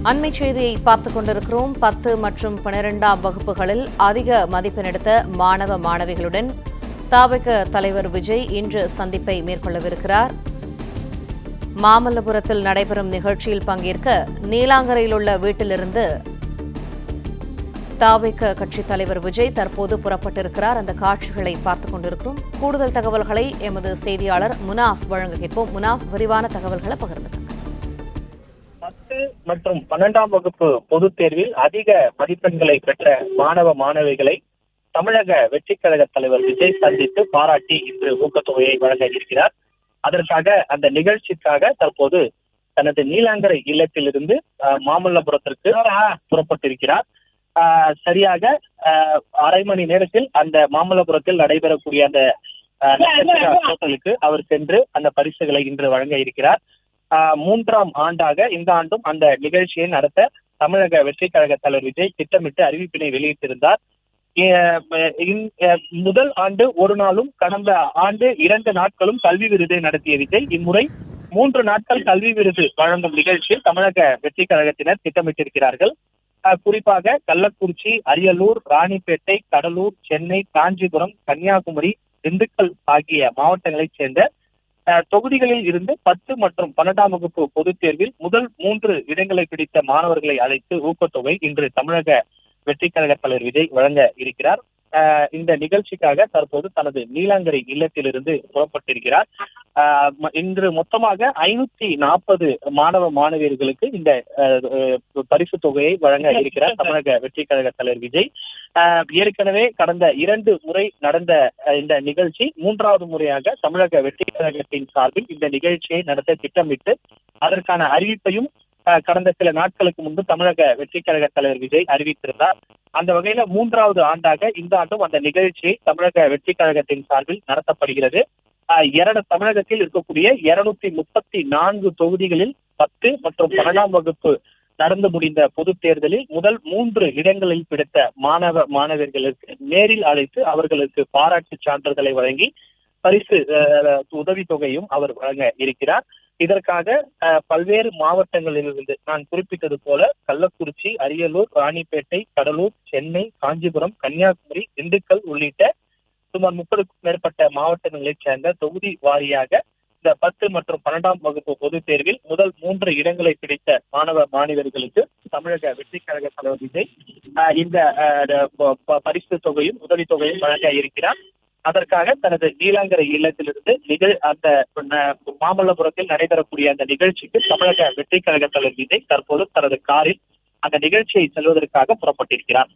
அண்மை செய்தியை பார்த்துக் கொண்டிருக்கிறோம். 10 மற்றும் 12ஆம் வகுப்புகளில் அதிக மதிப்பெண் எடுத்த மாணவ மாணவிகளுடன் தவிக தலைவர் விஜய் இன்று சந்திப்பை மேற்கொள்ளவிருக்கிறார். மாமல்லபுரத்தில் நடைபெறும் நிகழ்ச்சியில் பங்கேற்க நீலாங்கரையில் உள்ள வீட்டிலிருந்து தவிக கட்சித் தலைவர் விஜய் தற்போது புறப்பட்டிருக்கிறார். அந்த காட்சிகளை பார்த்துக் கொண்டிருக்கிறோம். கூடுதல் தகவல்களை எமது செய்தியாளர் முனாஃப் வழங்க கேட்போம். முனாஃப், விரிவான தகவல்களை பகிர்ந்துங்க. 10 மற்றும் 12ஆம் வகுப்பு பொதுத் தேர்வில் அதிக மதிப்பெண்களை பெற்ற மாணவ மாணவிகளை தமிழக வெற்றிக் கழக தலைவர் விஜய் சந்தித்து பாராட்டி இன்று ஊக்கத்தொகையை வழங்க இருக்கிறார். அதற்காக அந்த நிகழ்ச்சிக்காக தற்போது தனது நீலாங்கரை இல்லத்திலிருந்து மாமல்லபுரத்திற்கு புறப்பட்டிருக்கிறார். சரியாக அரை மணி நேரத்தில் அந்த மாமல்லபுரத்தில் நடைபெறக்கூடிய அந்த ஹோட்டலுக்கு அவர் சென்று அந்த பரிசுகளை இன்று வழங்க இருக்கிறார். 3ஆம் ஆண்டாக இந்த ஆண்டும் அந்த நிகழ்ச்சியை நடத்த தமிழக வெற்றிக் கழக தலைவர் விஜய் திட்டமிட்டு அறிவிப்பினை வெளியிட்டிருந்தார். முதல் ஆண்டு ஒரு நாளும் கடந்த ஆண்டு 2 நாட்களும் கல்வி விருதை நடத்திய விஜய் இம்முறை 3 நாட்கள் கல்வி விருது வழங்கும் நிகழ்ச்சியில் தமிழக வெற்றிக் கழகத்தினர் திட்டமிட்டிருக்கிறார்கள். குறிப்பாக கள்ளக்குறிச்சி, அரியலூர், ராணிப்பேட்டை, கடலூர், சென்னை, காஞ்சிபுரம், கன்னியாகுமரி, திண்டுக்கல் ஆகிய மாவட்டங்களைச் சேர்ந்த தொகுதிகளில் இருந்து 10 மற்றும் 12ஆம் வகுப்பு பொதுத் தேர்வில் முதல் 3 இடங்களை பிடித்த மாணவர்களை அழைத்து ஊக்கத்தொகை இன்று தமிழக வெற்றிக் கழக தலைவர் விஜய் வழங்க இருக்கிறார். இந்த நிகழ்ச்சிக்காக தற்போது தனது நீலாங்கரை இல்லத்திலிருந்து புறப்பட்டிருக்கிறார். இன்று மொத்தமாக 540 மாணவ மாணவியர்களுக்கு இந்த பரிசு தொகையை வழங்க இருக்கிறார் தமிழக வெற்றிக் கழக தலைவர் விஜய். ஏற்கனவே கடந்த 2 முறை நடந்த இந்த நிகழ்ச்சி 3வது முறையாக தமிழக வெற்றிக் கழகத்தின் சார்பில் இந்த நிகழ்ச்சியை நடத்த திட்டமிட்டு அதற்கான அறிவிப்பையும் கடந்த சில நாட்களுக்கு முன்பு தமிழக வெற்றிக் கழக தலைவர் விஜய் அறிவித்திருந்தார். அந்த வகையில 3வது ஆண்டாக இந்த ஆண்டும் அந்த நிகழ்ச்சியை தமிழக வெற்றிக் கழகத்தின் சார்பில் நடத்தப்படுகிறது. தமிழகத்தில் இருக்கக்கூடிய 234 தொகுதிகளில் 10 மற்றும் 12ஆம் வகுப்பு நடந்து முடிந்த பொது தேர்தலில் முதல் 3 இடங்களில் பிடித்த மாணவ மாணவர்களுக்கு நேரில் அழைத்து அவர்களுக்கு பாராட்டு சான்றிதழை வழங்கி பரிசு உதவித்தொகையும் அவர் வழங்க இருக்கிறார். இதற்காக பல்வேறு மாவட்டங்களிலிருந்து நான் குறிப்பிட்டது போல கள்ளக்குறிச்சி, அரியலூர், ராணிப்பேட்டை, கடலூர், சென்னை, காஞ்சிபுரம், கன்னியாகுமரி, திண்டுக்கல் உள்ளிட்ட சுமார் 30க்கும் மேற்பட்ட மாவட்டங்களைச் சேர்ந்த தொகுதி வாரியாக இந்த 10 மற்றும் 12ஆம் வகுப்பு பொதுத் தேர்வில் முதல் 3 இடங்களை பிடித்த மாணவ மாணவர்களுக்கு தமிழக வெற்றிக் கழக தலைவர் விஜய் இந்த பரிசு தொகையும் உதவித்தொகையும் வழங்க இருக்கிறார். அதற்காக தனது நீலாங்கரை இல்லத்திலிருந்து அந்த மாமல்லபுரத்தில் நடைபெறக்கூடிய அந்த நிகழ்ச்சிக்கு தமிழக வெற்றிக் கழக தலைவர் விஜய் தற்போது தனது காரில் அந்த நிகழ்ச்சியை செல்வதற்காக புறப்பட்டிருக்கிறார்.